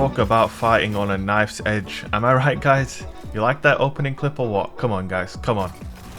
talk about fighting on a knife's edge. Am I right, guys? You like that opening clip or what? Come on, guys, come on.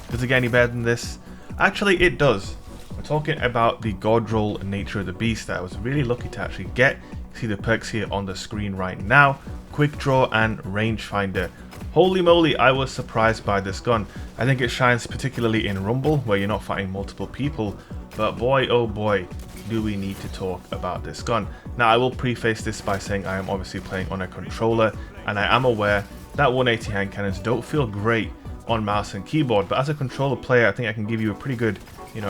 Does it get any better than this? Actually, it does. We're talking about the god roll nature of the beast that I was really lucky to actually get. You see the perks here on the screen right now. Quick draw and rangefinder. Holy moly, I was surprised by this gun. I think it shines particularly in Rumble, where you're not fighting multiple people. But boy, oh boy, do we need to talk about this gun. Now, I will preface this by saying I am obviously playing on a controller, and I am aware that 180 hand cannons don't feel great on mouse and keyboard. But as a controller player, I think I can give you a pretty good,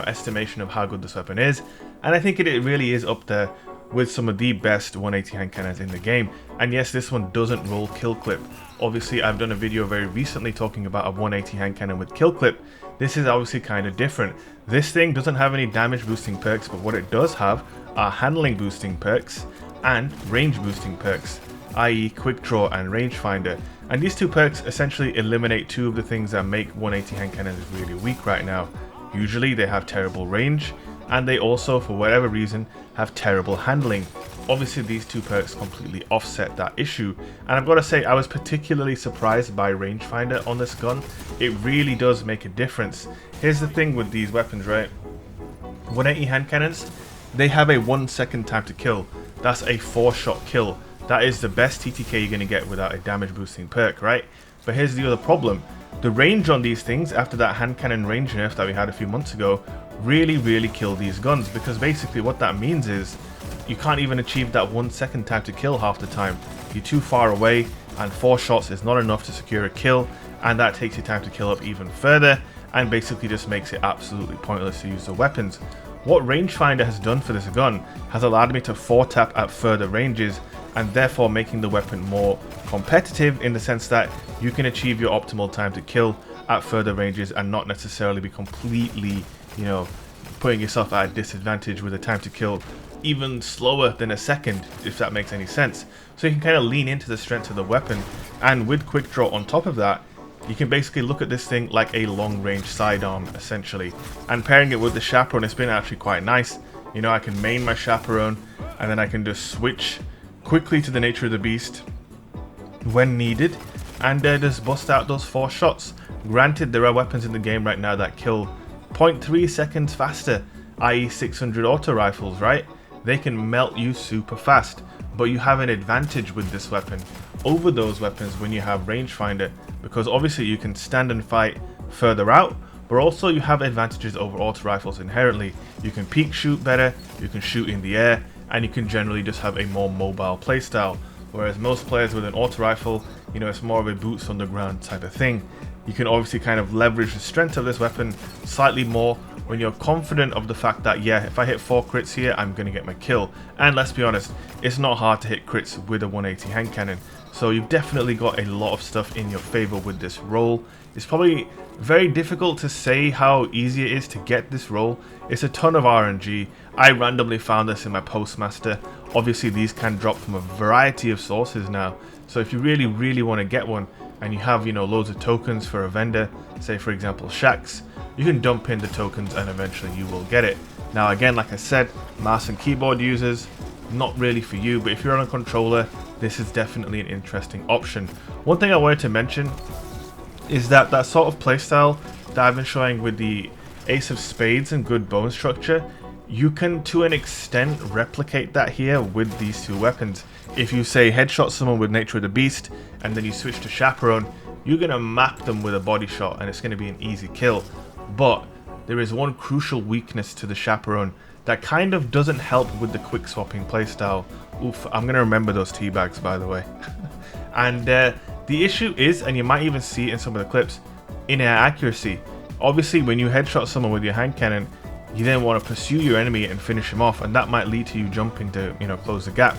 estimation of how good this weapon is. And I think it really is up there with some of the best 180 hand cannons in the game. And yes, this one doesn't roll kill clip. Obviously, I've done a video very recently talking about a 180 hand cannon with kill clip. This is obviously kind of different. This thing doesn't have any damage boosting perks, but what it does have are handling boosting perks and range boosting perks, i.e. quick draw and rangefinder. And these two perks essentially eliminate two of the things that make 180 hand cannons really weak right now. Usually they have terrible range, and they also, for whatever reason, have terrible handling. Obviously, these two perks completely offset that issue, and I've got to say, I was particularly surprised by rangefinder on this gun. It really does make a difference. Here's the thing with these weapons, right? 180 hand cannons, they have a 1 second time to kill. That's a 4-shot kill. That is the best TTK you're going to get without a damage boosting perk, right? But here's the other problem. The range on these things, after that hand cannon range nerf that we had a few months ago, really kill these guns, because basically what that means is you can't even achieve that 1 second time to kill half the time. You're too far away, and 4 shots is not enough to secure a kill, and that takes your time to kill up even further, and basically just makes it absolutely pointless to use the weapons. What rangefinder has done for this gun has allowed me to 4-tap at further ranges, and therefore making the weapon more competitive in the sense that you can achieve your optimal time to kill at further ranges and not necessarily be completely, putting yourself at a disadvantage with a time to kill even slower than a second, if that makes any sense. So you can kind of lean into the strength of the weapon, and with quick draw on top of that, you can basically look at this thing like a long range sidearm essentially. And pairing it with the chaperone, it's been actually quite nice. I can main my chaperone, and then I can just switch quickly to the nature of the beast when needed, and just bust out those 4 shots. Granted, there are weapons in the game right now that kill 0.3 seconds faster, i.e. 600 auto rifles, right? They can melt you super fast, but you have an advantage with this weapon over those weapons when you have rangefinder, because obviously you can stand and fight further out, but also you have advantages over auto rifles inherently. You can peek shoot better, you can shoot in the air, and you can generally just have a more mobile playstyle. Whereas most players with an auto rifle, it's more of a boots on the ground type of thing. You can obviously kind of leverage the strength of this weapon slightly more when you're confident of the fact that, yeah, if I hit 4 crits here, I'm going to get my kill. And let's be honest, it's not hard to hit crits with a 180 hand cannon. So you've definitely got a lot of stuff in your favor with this roll. It's probably very difficult to say how easy it is to get this roll. It's a ton of RNG. I randomly found this in my postmaster. Obviously these can drop from a variety of sources now. So if you really want to get one, and you have loads of tokens for a vendor, say for example Shax, you can dump in the tokens and eventually you will get it. Now again, like I said, mouse and keyboard users, not really for you, but if you're on a controller, this is definitely an interesting option. One thing I wanted to mention is that sort of playstyle that I've been showing with the Ace of Spades and good bone structure, you can to an extent replicate that here with these two weapons. If you say headshot someone with Nature of the Beast and then you switch to Chaperone, you're going to map them with a body shot and it's going to be an easy kill. But there is one crucial weakness to the Chaperone that kind of doesn't help with the quick swapping playstyle. Oof, I'm going to remember those teabags, by the way. And the issue is, and you might even see it in some of the clips, in-air accuracy. Obviously when you headshot someone with your hand cannon, you then want to pursue your enemy and finish him off, and that might lead to you jumping to close the gap.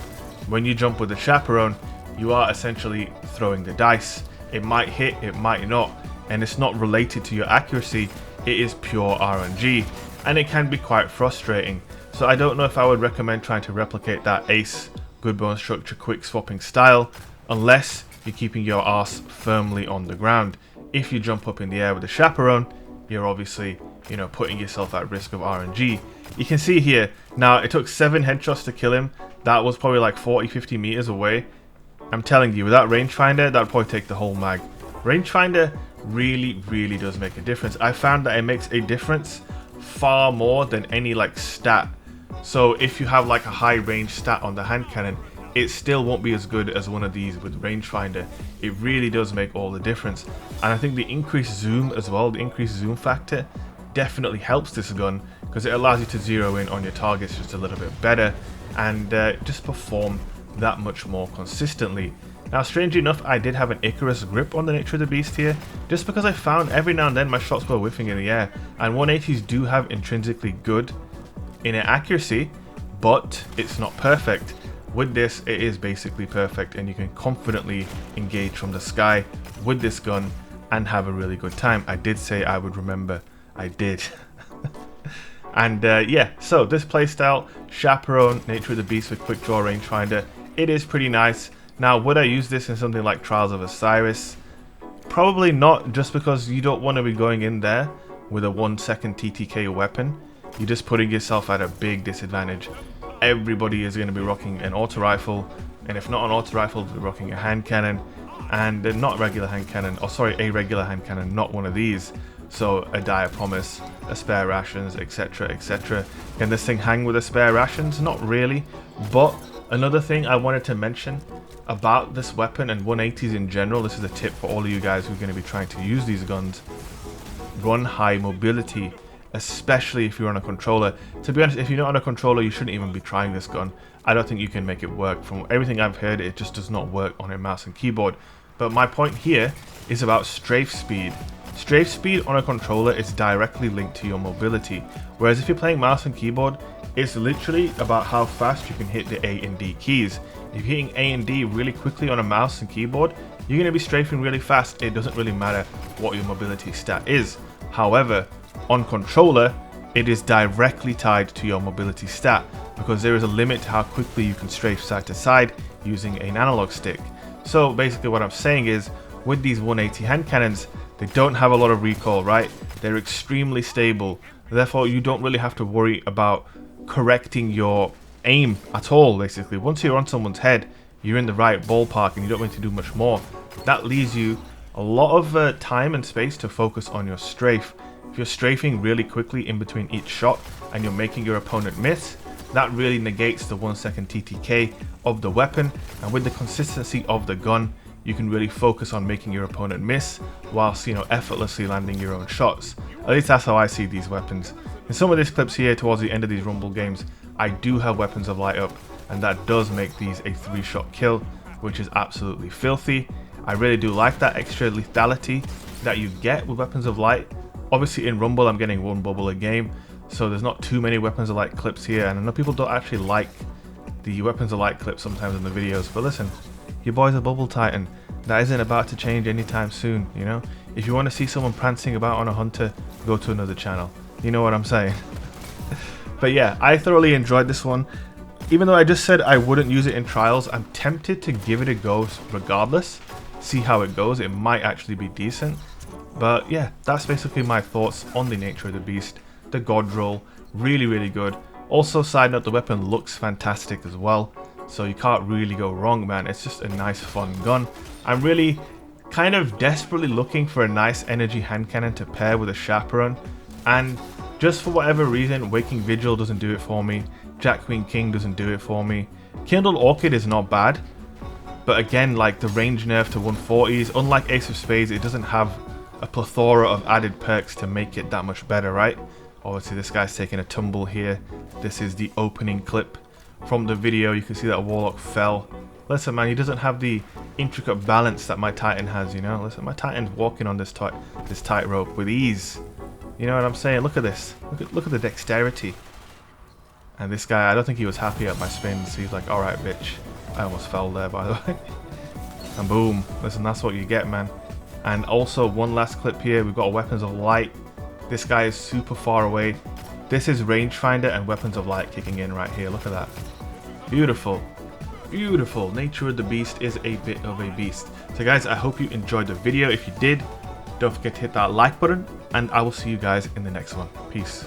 When you jump with the Chaperone, you are essentially throwing the dice. It might hit, it might not, and it's not related to your accuracy, it is pure RNG, and it can be quite frustrating. So I don't know if I would recommend trying to replicate that Ace good bone structure quick swapping style unless you're keeping your arse firmly on the ground. If you jump up in the air with a Chaperone, you're obviously putting yourself at risk of RNG. You can see here, now it took 7 headshots to kill him. That was probably like 40-50 meters away. I'm telling you, without rangefinder, that'd probably take the whole mag. Rangefinder really does make a difference. I found that it makes a difference far more than any like stat. So if you have like a high range stat on the hand cannon, it still won't be as good as one of these with rangefinder. It really does make all the difference. And I think the increased zoom as well, the increased zoom factor, definitely helps this gun because it allows you to zero in on your targets just a little bit better and just perform that much more consistently. Now, strangely enough, I did have an Icarus grip on the Nature of the Beast here, just because I found every now and then my shots were whiffing in the air, and 180s do have intrinsically good inner accuracy, but it's not perfect. With this, it is basically perfect, and you can confidently engage from the sky with this gun and have a really good time. I did say I would remember. I did. And yeah, so this playstyle, Chaperone, Nature of the Beast with quick draw rangefinder, it is pretty nice. Now, would I use this in something like Trials of Osiris? Probably not, just because you don't want to be going in there with a 1 second TTK weapon. You're just putting yourself at a big disadvantage. Everybody is going to be rocking an auto rifle, and if not an auto rifle, they're rocking a hand cannon, and not regular hand cannon, or sorry, a regular hand cannon, not one of these. So a dire promise, a spare rations, etc, etc. Can this thing hang with a spare rations? Not really. But another thing I wanted to mention about this weapon and 180s in general, this is a tip for all of you guys who are going to be trying to use these guns: run high mobility, especially if you're on a controller. To be honest, if you're not on a controller, you shouldn't even be trying this gun. I don't think you can make it work. From everything I've heard, it just does not work on a mouse and keyboard. But my point here is about strafe speed. Strafe speed on a controller is directly linked to your mobility, whereas if you're playing mouse and keyboard, it's literally about how fast you can hit the A and D keys. If you're hitting A and D really quickly on a mouse and keyboard, you're going to be strafing really fast. It doesn't really matter what your mobility stat is. However, on controller, it is directly tied to your mobility stat, because there is a limit to how quickly you can strafe side to side using an analog stick. So basically what I'm saying is, with these 180 hand cannons, they don't have a lot of recoil, right? They're extremely stable. Therefore, you don't really have to worry about correcting your aim at all, basically. Once you're on someone's head, you're in the right ballpark and you don't need to do much more. That leaves you a lot of time and space to focus on your strafe. If you're strafing really quickly in between each shot and you're making your opponent miss, that really negates the 1 second TTK of the weapon, and with the consistency of the gun, you can really focus on making your opponent miss whilst, you know, effortlessly landing your own shots. At least that's how I see these weapons. In some of these clips here towards the end of these Rumble games, I do have weapons of light up, and that does make these a 3-shot kill, which is absolutely filthy. I really do like that extra lethality that you get with weapons of light. Obviously in Rumble I'm getting 1 bubble a game, so there's not too many weapons of light clips here, and I know people don't actually like the weapons of light clips sometimes in the videos, but listen, your boy's a bubble titan. That isn't about to change anytime soon, you know? If you want to see someone prancing about on a hunter, go to another channel. You know what I'm saying? But yeah, I thoroughly enjoyed this one. Even though I just said I wouldn't use it in trials, I'm tempted to give it a go regardless. See how it goes. It might actually be decent. But yeah, that's basically my thoughts on the Nature of the Beast. The God Roll, really good. Also, side note, the weapon looks fantastic as well. So you can't really go wrong, man. It's just a nice, fun gun. I'm really kind of desperately looking for a nice energy hand cannon to pair with a Chaperone. And just for whatever reason, Waking Vigil doesn't do it for me. Jack Queen King doesn't do it for me. Kindled Orchid is not bad. But again, like the range nerf to 140s, unlike Ace of Spades, it doesn't have a plethora of added perks to make it that much better, right? Obviously, this guy's taking a tumble here. This is the opening clip from the video. You can see that Warlock fell. Listen, man, he doesn't have the intricate balance that my Titan has, you know? Listen, my Titan's walking on this tightrope with ease. You know what I'm saying? Look at this. Look at the dexterity. And this guy, I don't think he was happy at my spins. He's like, alright, bitch. I almost fell there, by the way. And boom. Listen, that's what you get, man. And also, one last clip here. We've got Weapons of Light. This guy is super far away. This is rangefinder and Weapons of Light kicking in right here. Look at that. Beautiful. Beautiful. Nature of the Beast is a bit of a beast. So guys, I hope you enjoyed the video. If you did, don't forget to hit that like button, and I will see you guys in the next one. Peace.